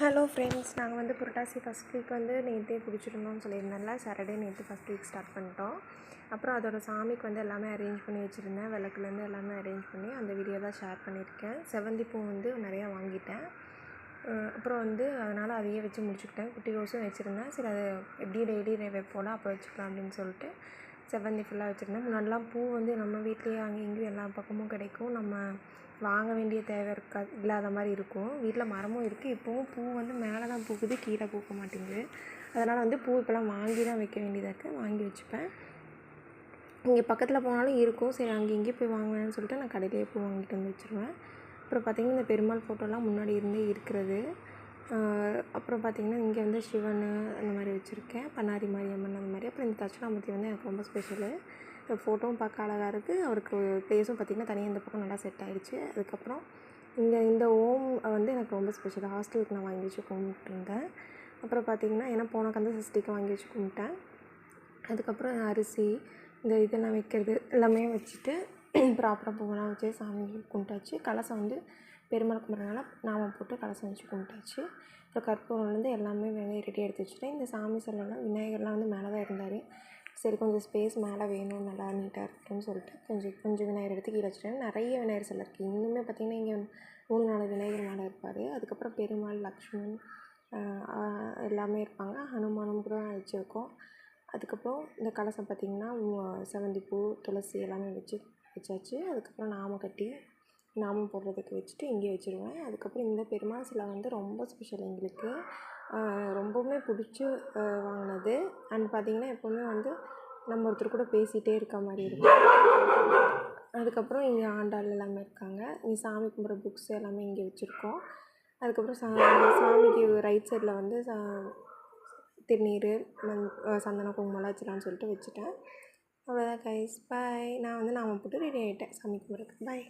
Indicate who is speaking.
Speaker 1: Hello friends, நாங்கள் வந்து புரட்டாசி first week வந்து நேற்றே பிடிச்சிருந்தோம்னு சொல்லியிருந்தேன்ல. சாட்டர்டே நேற்று ஃபஸ்ட் வீக் ஸ்டார்ட் பண்ணிட்டோம். அப்புறம் அதோட சாமிக்கு வந்து எல்லாமே அரேஞ்ச் பண்ணி வச்சுருந்தேன். விளக்குலேருந்து எல்லாமே அரேஞ்ச் பண்ணி அந்த வீடியோ தான் ஷேர் பண்ணியிருக்கேன். செவந்தி பூ வந்து நிறையா வாங்கிட்டேன். அப்புறம் வந்து அதனால் அதையே வச்சு முடிச்சுக்கிட்டேன். குட்டி ரோஸும் வச்சுருந்தேன். சரி, அது எப்படி டெய்லி வைப்போல அப்போ வச்சுக்கலாம் அப்படின்னு சொல்லிட்டு செவந்தி ஃபுல்லாக வச்சுருந்தேன். முன்னாடிலாம் பூ வந்து நம்ம வீட்லேயே அங்கே இங்கேயும் எல்லா பக்கமும் கிடைக்கும். நம்ம வாங்க வேண்டிய தேவை இல்லாத மாதிரி இருக்கும். வீட்டில் மரமும் இருக்குது. இப்போவும் பூ வந்து மேலே தான் பூக்குது, கீழே பூக்க மாட்டேங்குது. அதனால் வந்து பூ இப்போலாம் வாங்கி தான் வைக்க வேண்டியதாக இருக்குது. வாங்கி வச்சுப்பேன். இங்கே பக்கத்தில் போனாலும் இருக்கும். சரி, அங்கே இங்கேயும் போய் வாங்குவேன்னு சொல்லிட்டு நான் கடையிலேயே பூ வாங்கிட்டு வந்து வச்சுருவேன். அப்புறம் பார்த்திங்கன்னா இந்த பெருமாள் ஃபோட்டோலாம் முன்னாடி இருந்தே இருக்கிறது. அப்புறம் பார்த்திங்கன்னா இங்கே வந்து சிவன் அந்த மாதிரி வச்சுருக்கேன். பண்ணாரி மாரியம்மன் அந்த மாதிரி. அப்புறம் இந்த தட்சிணாமூர்த்தி வந்து எனக்கு ரொம்ப ஸ்பெஷலு. ஃபோட்டோவும் பார்க்க அழகாக இருக்குது. அவருக்கு ப்ளேஸும் பார்த்திங்கன்னா தனியாக இந்த பக்கம் நல்லா செட் ஆகிடுச்சு. அதுக்கப்புறம் இந்த ஓம் வந்து எனக்கு ரொம்ப ஸ்பெஷல். ஹாஸ்டலுக்கு நான் வாங்கி வச்சு கும்பிட்டுருந்தேன். அப்புறம் பார்த்திங்கன்னா ஏன்னா போன கந்த சஷ்டிக்கு வாங்கி வச்சு கும்பிட்டேன். அதுக்கப்புறம் அரிசி இந்த இதெல்லாம் வைக்கிறது எல்லாமே வச்சுட்டு ப்ராப்பராக பூவெல்லாம் வச்சு சாமி கும்பிட்டாச்சு. கலசம் வந்து பெருமாள் கும்பிட்றதுனால நாமம் போட்டு கலசம் வச்சு கும்பிட்டாச்சு. அப்புறம் கற்பூரம்லேருந்து எல்லாமே ரெடி எடுத்து வச்சுட்டேன். இந்த சாமி சிலைலாம் விநாயகர்லாம் வந்து மேலே தான் இருந்தார். சரி, கொஞ்சம் ஸ்பேஸ் மேலே வேணும், நல்லா நீட்டாக இருக்குன்னு சொல்லிட்டு கொஞ்சம் விநாயகர் எடுத்து கீழே வச்சுட்டேன். நிறைய விநாயகர் சிலை இருக்குது. இன்னுமே பார்த்திங்கன்னா இங்கே 3-4 விநாயகர் மேலே இருப்பார். அதுக்கப்புறம் பெருமாள், லக்ஷ்மண் எல்லாமே இருப்பாங்க. ஹனுமானும் கூட வச்சுருக்கோம். அதுக்கப்புறம் இந்த கலசம் பார்த்திங்கன்னா செவந்திப்பூ, துளசி எல்லாமே வச்சாச்சு. அதுக்கப்புறம் நாமம் கட்டி நாமம் போடுறதுக்கு வச்சுட்டு இங்கே வச்சுருவேன். அதுக்கப்புறம் இந்த பெருமாள் சிலை வந்து ரொம்ப ஸ்பெஷல் எங்களுக்கு. ரொம்பவுமே பிடிச்சி வாங்கினது. அண்ட் பார்த்திங்கன்னா எப்போவுமே வந்து நம்ம ஒருத்தர் கூட பேசிகிட்டே இருக்க மாதிரி இருக்கும். அதுக்கப்புறம் இங்கே ஆண்டாள் எல்லாமே இருக்காங்க. இங்கே சாமி கும்பிட்ற புக்ஸ் எல்லாமே இங்கே வச்சுருக்கோம். அதுக்கப்புறம் சாமிக்கு ரைட் சைடில் வந்து திருநீர், சந்தனம், குங்குமம்லாம் வச்சிடலான்னு சொல்லிட்டு வச்சுட்டேன். அவ்வளோதான் கைஸ், பாய். நான் வந்து நாமம் போட்டு ரெடி ஆகிட்டேன் சாமி கும்பிட்றதுக்கு. பாய்.